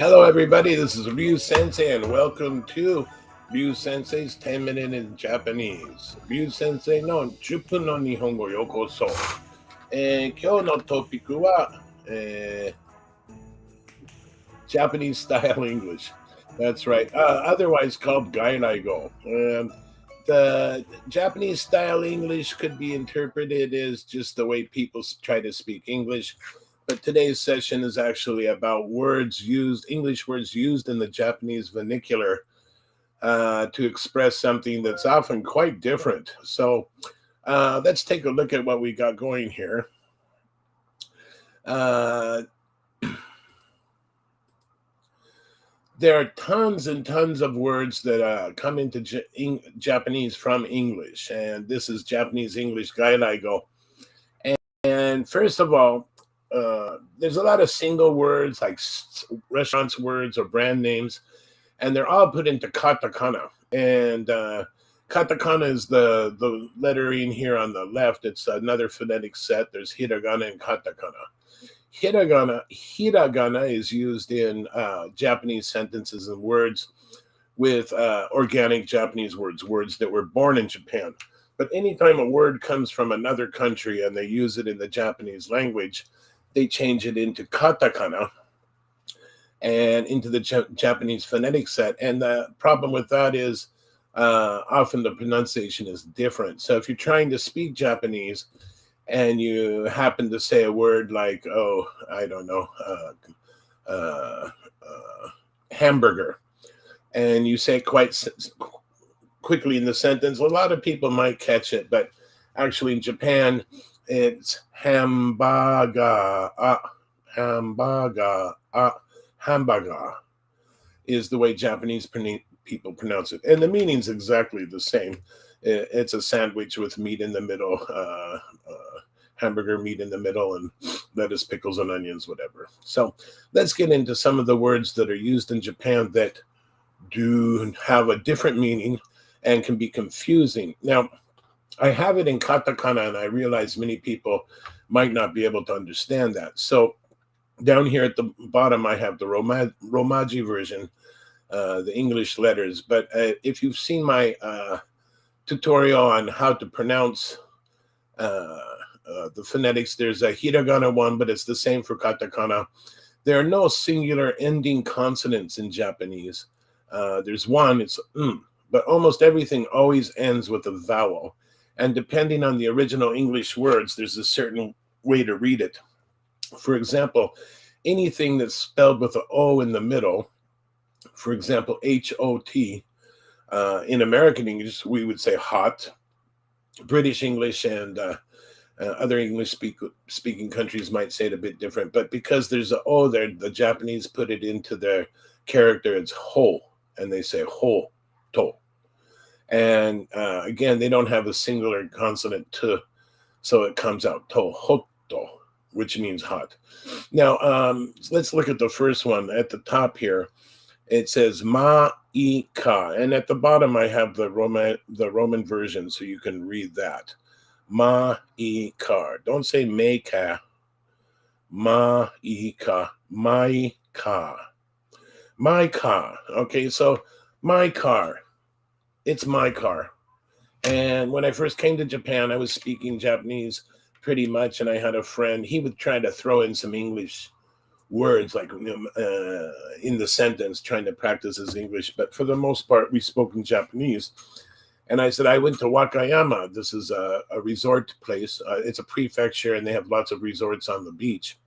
Hello, everybody. This is Ryu Sensei, and welcome to Ryu Sensei's 10 Minute in Japanese. Ryu Sensei no 10分の日本語ようこそ。今日のトピックは、Japanese style English. That's right. Otherwise called Gairaigo. The Japanese style English could be interpreted as just the way people try to speak English. But today's session is actually about English words used in the Japanese vernacular to express something that's often quite different. So let's take a look at what we got going here. There are tons and tons of words that come into Japanese from English, and this is Japanese English Gairaigo. And first of all, there's a lot of single words like restaurants words or brand names, and they're all put into katakana. And katakana is the lettering here on the left. It's another phonetic set. There's hiragana and katakana. Hiragana is used in Japanese sentences and words with organic Japanese words that were born in Japan. But anytime a word comes from another country and they use it in the Japanese language, they change it into katakana and into the Japanese phonetic set. And the problem with that is often the pronunciation is different. So if you're trying to speak Japanese and you happen to say a word like, hamburger, and you say it quite quickly in the sentence, a lot of people might catch it, but actually in Japan, it's hamburger. Hamburger is the way Japanese people pronounce it. And the meaning's exactly the same. It's a sandwich with meat in the middle, hamburger meat in the middle, and lettuce, pickles, and onions, whatever. So let's get into some of the words that are used in Japan that do have a different meaning and can be confusing. Now, I have it in katakana, and I realize many people might not be able to understand that. So down here at the bottom, I have the Romaji version, the English letters. But if you've seen my tutorial on how to pronounce the phonetics, there's a hiragana one, but it's the same for katakana. There are no singular ending consonants in Japanese. There's one, it's but almost everything always ends with a vowel. And depending on the original English words, there's a certain way to read it. For example, anything that's spelled with an O in the middle, for example, H-O-T, in American English, we would say hot. British English and other English-speaking countries might say it a bit different. But because there's an O there, the Japanese put it into their character. It's ho, and they say ho, to. And again, they don't have a singular consonant to, so it comes out to, hoto, which means hot. Now, let's look at the first one at the top here. It says ma-i-ka, and at the bottom I have the Roman version, so you can read that. Ma-i-ka. Don't say me-ka. Ma-i-ka. My-ka. My car. Okay, so my car. It's my car. And when I first came to Japan, I was speaking Japanese pretty much, and I had a friend. He would try to throw in some English words like in the sentence, trying to practice his English. But for the most part, we spoke in Japanese. And I said, I went to Wakayama. This is a resort place. It's a prefecture, and they have lots of resorts on the beach.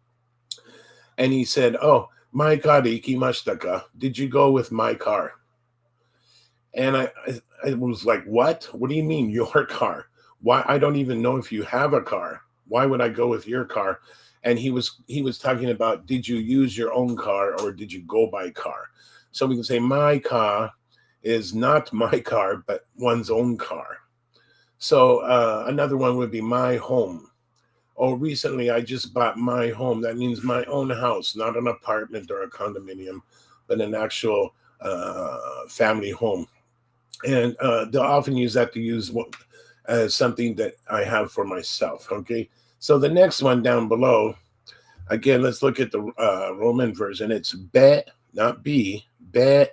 And he said, oh, my car de ikimashita ka? Did you go with my car? And I was like, what? What do you mean your car? Why? I don't even know if you have a car. Why would I go with your car? And he was talking about, did you use your own car or did you go by car? So we can say my car is not my car, but one's own car. So another one would be my home. Oh, recently I just bought my home. That means my own house, not an apartment or a condominium, but an actual family home. And they'll often use that to use as something that I have for myself. Okay, so the next one down below, again, let's look at the Roman version. It's be not B, be,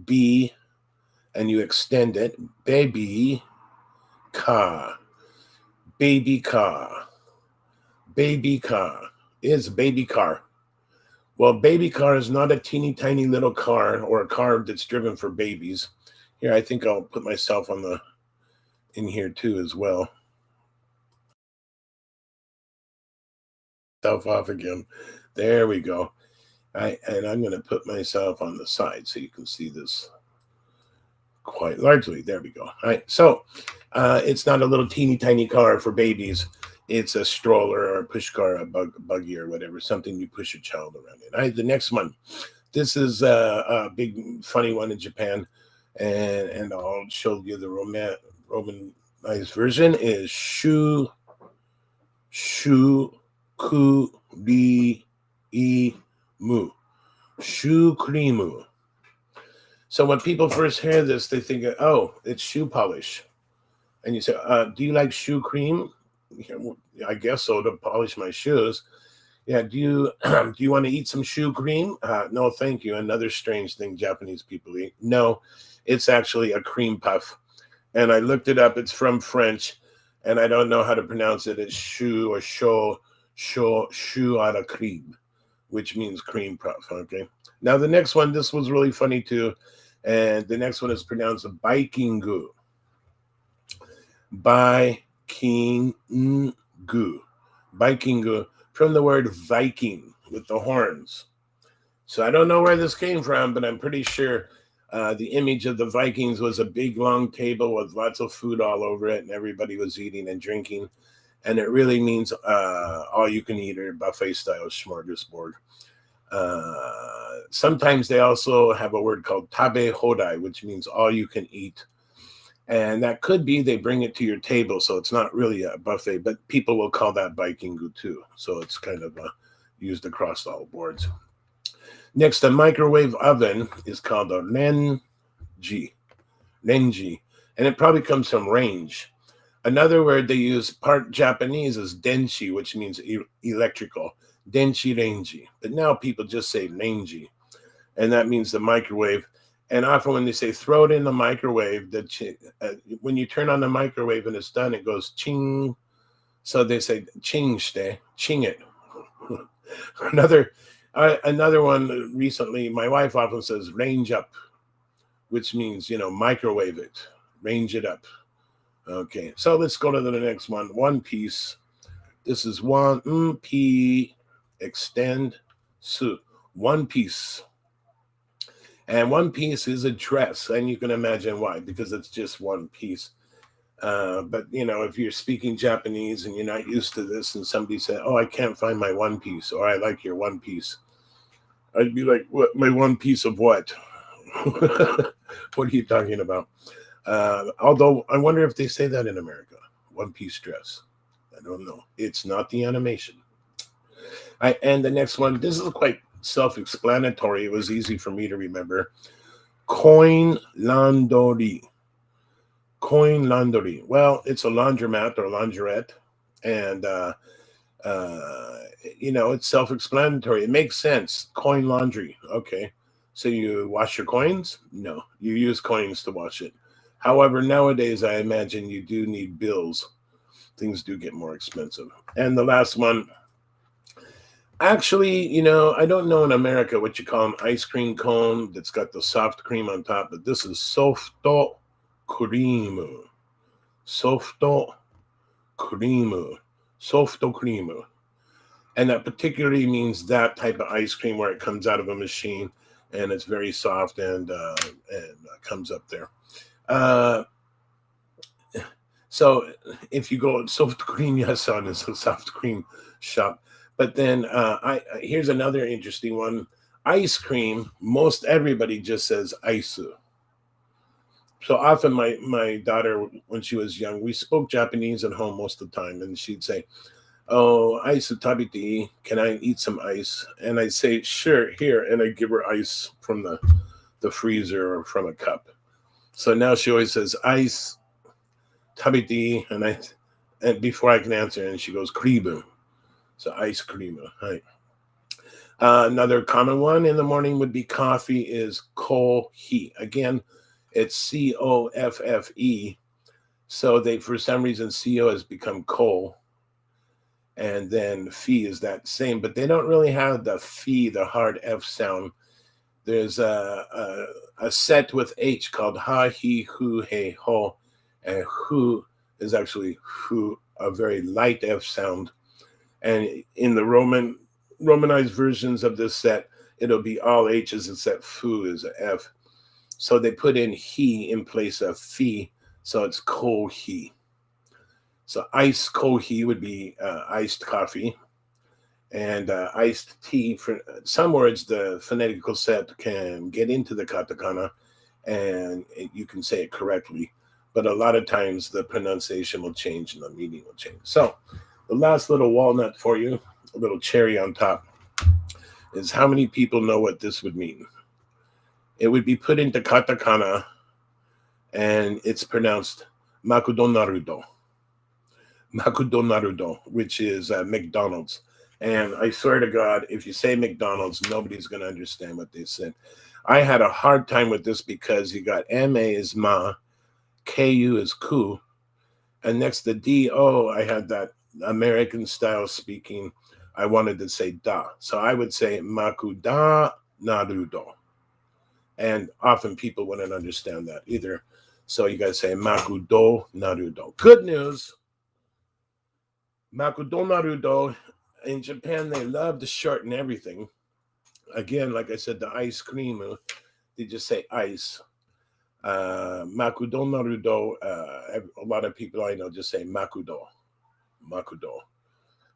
B, and you extend it, baby car, baby car, baby car is baby car. Well, baby car is not a teeny tiny little car or a car that's driven for babies. Here, I think I'll put myself on the in here too as well. Self off again. There we go. And I'm going to put myself on the side so you can see this quite largely. There we go. All right. So it's not a little teeny tiny car for babies. It's a stroller or a push car, a buggy or whatever, something you push your child around in. All right. The next one. This is a big funny one in Japan. And I'll show you the Romanized version is shu kuri mu. Shoe creamu. So when people first hear this, they think, oh, it's shoe polish. And you say, do you like shoe cream? Yeah, well, I guess so, to polish my shoes. Yeah, do you do you want to eat some shoe cream? No, thank you. Another strange thing Japanese people eat. No, it's actually a cream puff. And I looked it up. It's from French, and I don't know how to pronounce it. It's shoe or shoe à la cream, which means cream puff. Okay. Now the next one, this was really funny too, and the next one is pronounced Bikingu. Bikingu. Bikingu, from the word Viking with the horns. So I don't know where this came from, but I'm pretty sure the image of the Vikings was a big long table with lots of food all over it, and everybody was eating and drinking. And it really means all you can eat or buffet style smorgasbord. Sometimes they also have a word called tabe hodai, which means all you can eat. And that could be they bring it to your table, so it's not really a buffet, but people will call that bikingu too. So it's kind of used across all boards. Next, a microwave oven is called a renji, and it probably comes from range. Another word they use part Japanese is denshi, which means electrical. Denshi renji. But now people just say renji, and that means the microwave. And often when they say throw it in the microwave, when you turn on the microwave and it's done, it goes ching. So they say ching shite, ching it. Another one recently, my wife often says range up, which means, microwave it, range it up. Okay, so let's go to the next one. One Piece. This is one P extend su. One Piece. And one piece is a dress, and you can imagine why, because it's just one piece. But if you're speaking Japanese and you're not used to this, and somebody said, "Oh, I can't find my one piece," or "I like your one piece," I'd be like, "What? My one piece of what? What are you talking about?" Although I wonder if they say that in America, one piece dress. I don't know. It's not the animation. And the next one, this is quite self-explanatory. It was easy for me to remember. Coin laundry. Coin laundry. Well, it's a laundromat or laundrette, and it's self-explanatory. It makes sense. Coin laundry. Okay, so you wash your coins? No, you use coins to wash it. However, nowadays I imagine you do need bills. Things do get more expensive. And the last one. Actually, I don't know in America what you call an ice cream cone that's got the soft cream on top, but this is softo creamu. Softo creamu. Softo creamu. And that particularly means that type of ice cream where it comes out of a machine and it's very soft and comes up there. So if you go soft cream yasan is a soft cream shop. But then here's another interesting one. Ice cream, most everybody just says aisu. So often my daughter, when she was young, we spoke Japanese at home most of the time, and she'd say, "Oh, aisu tabiti, can I eat some ice?" And I'd say, "Sure, here," and I'd give her ice from the freezer or from a cup. So now she always says ice tabiti, and before I can answer, and she goes kribu. So ice cream, right? Another common one in the morning would be coffee is kohi. Again, it's COFFE. So they, for some reason, CO has become ko, and then fee is that same, but they don't really have the fee, the hard F sound. There's a set with H called ha, he, hu, he, ho, and hu is actually hu, a very light F sound. And in the Romanized versions of this set, it'll be all H's except fu is a F. So they put in he in place of fee, so it's kohi. So iced kohi would be iced coffee, and iced tea. For some words, the phonetical set can get into the katakana, and you can say it correctly. But a lot of times the pronunciation will change and the meaning will change. So the last little walnut for you, a little cherry on top, is how many people know what this would mean? It would be put into katakana, and it's pronounced makudonarudo. Makudonarudo, which is McDonald's. And I swear to God, if you say McDonald's, nobody's going to understand what they said. I had a hard time with this because you got MA is ma, KU is ku, and next to DO, I had that American style speaking. I wanted to say da. So I would say makuda narudo. And often people wouldn't understand that either. So you got to say makudo narudo. Good news. Makudo narudo, in Japan, they love to shorten everything. Again, like I said, the ice cream, they just say ice. Makudo narudo, a lot of people I know just say makudo,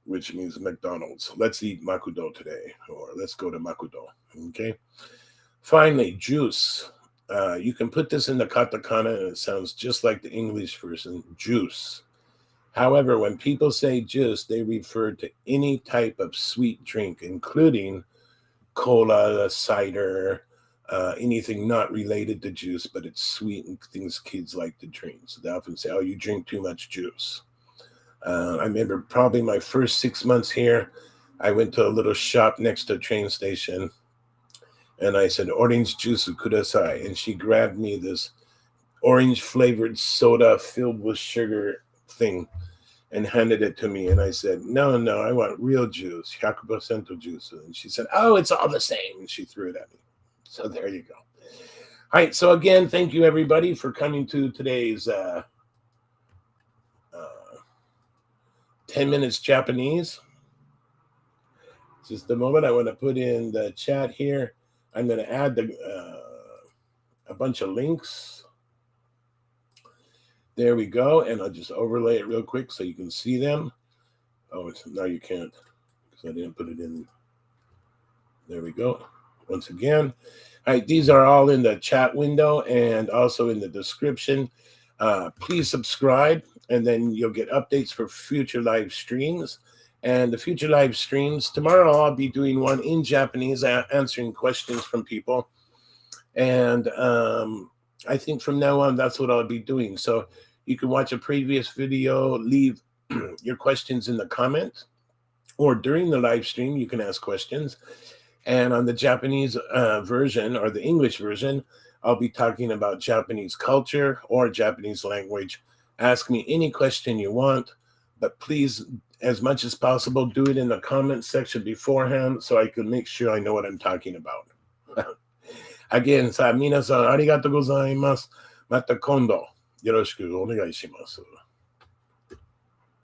which means McDonald's. Let's eat makudo today, or let's go to makudo. Okay. Finally, juice. You can put this in the katakana, and it sounds just like the English version, juice. However, when people say juice, they refer to any type of sweet drink, including cola, cider, anything not related to juice, but it's sweet and things kids like to drink. So they often say, oh, you drink too much juice. I remember probably my first 6 months here, I went to a little shop next to a train station, and I said, orange juice kudasai. And she grabbed me this orange flavored soda filled with sugar thing and handed it to me. And I said, no, I want real juice, 100% juice. And she said, oh, it's all the same. And she threw it at me. So there you go. All right. So again, thank you everybody for coming to today's 10 minutes Japanese. Just a moment. I want to put in the chat here. I'm going to add a bunch of links. There we go. And I'll just overlay it real quick so you can see them. Oh, now you can't because I didn't put it in. There we go. Once again. All right, these are all in the chat window and also in the description. Please subscribe, and then you'll get updates for future live streams. And the future live streams, tomorrow I'll be doing one in Japanese, answering questions from people. And I think from now on, that's what I'll be doing. So you can watch a previous video, leave your questions in the comments, or during the live stream, you can ask questions. And on the Japanese version or the English version, I'll be talking about Japanese culture or Japanese language. Ask me any question you want, but please, as much as possible, do it in the comment section beforehand so I can make sure I know what I'm talking about. Again, minasan arigatou gozaimasu. Mata kondo yoroshiku onegai shimasu.